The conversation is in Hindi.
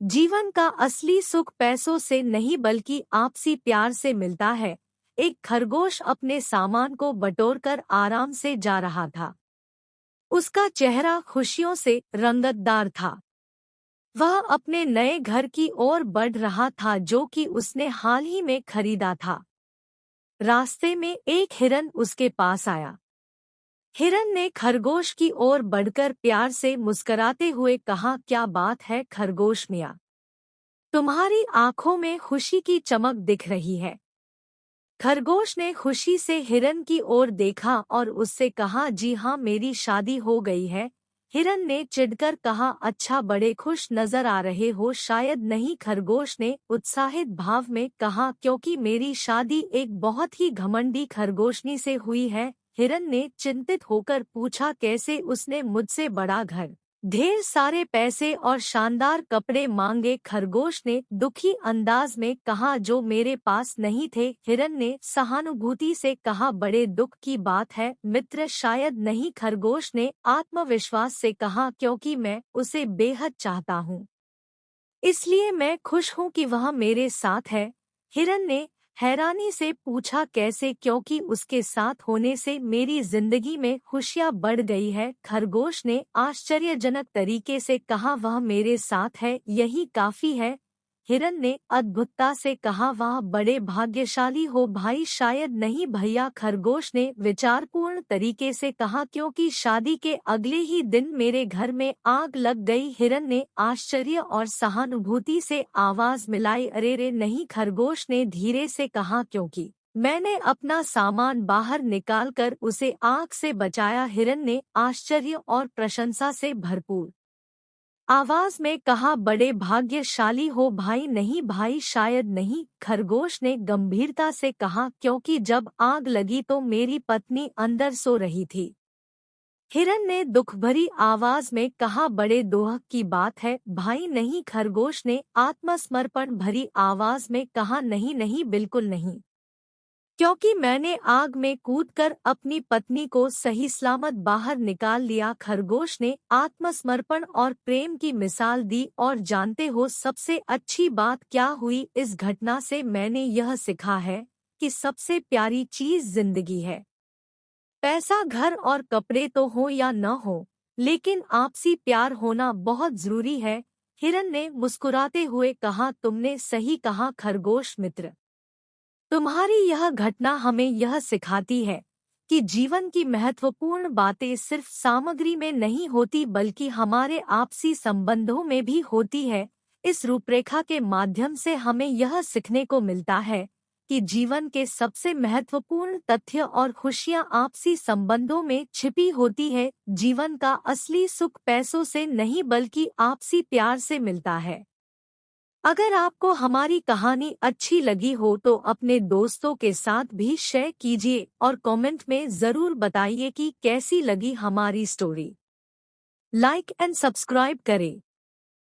जीवन का असली सुख पैसों से नहीं बल्कि आपसी प्यार से मिलता है। एक खरगोश अपने सामान को बटोरकर आराम से जा रहा था। उसका चेहरा खुशियों से रंगतदार था। वह अपने नए घर की ओर बढ़ रहा था जो कि उसने हाल ही में खरीदा था। रास्ते में एक हिरन उसके पास आया। हिरन ने खरगोश की ओर बढ़कर प्यार से मुस्कराते हुए कहा, क्या बात है खरगोश मियाँ, तुम्हारी आंखों में खुशी की चमक दिख रही है। खरगोश ने खुशी से हिरन की ओर देखा और उससे कहा, जी हाँ, मेरी शादी हो गई है। हिरन ने चिढ़कर कहा, अच्छा, बड़े खुश नजर आ रहे हो। शायद नहीं, खरगोश ने उत्साहित भाव में कहा, क्योंकि मेरी शादी एक बहुत ही घमंडी खरगोशनी से हुई है। हिरन ने चिंतित होकर पूछा, कैसे? उसने मुझसे बड़ा घर, ढेर सारे पैसे और शानदार कपड़े मांगे। खरगोश ने दुखी अंदाज में कहा, जो मेरे पास नहीं थे। हिरन ने सहानुभूति से कहा, बड़े दुख की बात है मित्र। शायद नहीं, खरगोश ने आत्मविश्वास से कहा, क्योंकि मैं उसे बेहद चाहता हूँ, इसलिए मैं खुश हूँ कि वह मेरे साथ है। हिरन ने हैरानी से पूछा, कैसे? क्योंकि उसके साथ होने से मेरी जिंदगी में खुशियाँ बढ़ गई है। खरगोश ने आश्चर्यजनक तरीके से कहा, वह मेरे साथ है, यही काफी है। हिरन ने अद्भुतता से कहा, वाह, बड़े भाग्यशाली हो भाई। शायद नहीं भैया, खरगोश ने विचारपूर्ण तरीके से कहा, क्योंकि शादी के अगले ही दिन मेरे घर में आग लग गई। हिरन ने आश्चर्य और सहानुभूति से आवाज मिलाई, अरे रे नहीं, खरगोश ने धीरे से कहा, क्योंकि मैंने अपना सामान बाहर निकालकर उसे आग से बचाया। हिरन ने आश्चर्य और प्रशंसा से भरपूर आवाज में कहा, बड़े भाग्यशाली हो भाई। नहीं भाई, शायद नहीं, खरगोश ने गंभीरता से कहा, क्योंकि जब आग लगी तो मेरी पत्नी अंदर सो रही थी। हिरन ने दुखभरी आवाज में कहा, बड़े दुख की बात है भाई। नहीं, खरगोश ने आत्मसमर्पण भरी आवाज में कहा, नहीं नहीं, बिल्कुल नहीं, क्योंकि मैंने आग में कूदकर अपनी पत्नी को सही सलामत बाहर निकाल लिया। खरगोश ने आत्मसमर्पण और प्रेम की मिसाल दी। और जानते हो सबसे अच्छी बात क्या हुई? इस घटना से मैंने यह सीखा है कि सबसे प्यारी चीज जिंदगी है। पैसा, घर और कपड़े तो हो या न हो, लेकिन आपसी प्यार होना बहुत जरूरी है। हिरन ने मुस्कुराते हुए कहा, तुमने सही कहा खरगोश मित्र। तुम्हारी यह घटना हमें यह सिखाती है कि जीवन की महत्वपूर्ण बातें सिर्फ सामग्री में नहीं होती बल्कि हमारे आपसी संबंधों में भी होती है। इस रूपरेखा के माध्यम से हमें यह सीखने को मिलता है कि जीवन के सबसे महत्वपूर्ण तथ्य और खुशियां आपसी संबंधों में छिपी होती है। जीवन का असली सुख पैसों से नहीं बल्कि आपसी प्यार से मिलता है। अगर आपको हमारी कहानी अच्छी लगी हो तो अपने दोस्तों के साथ भी शेयर कीजिए और कमेंट में ज़रूर बताइए कि कैसी लगी हमारी स्टोरी। लाइक एंड सब्सक्राइब करें।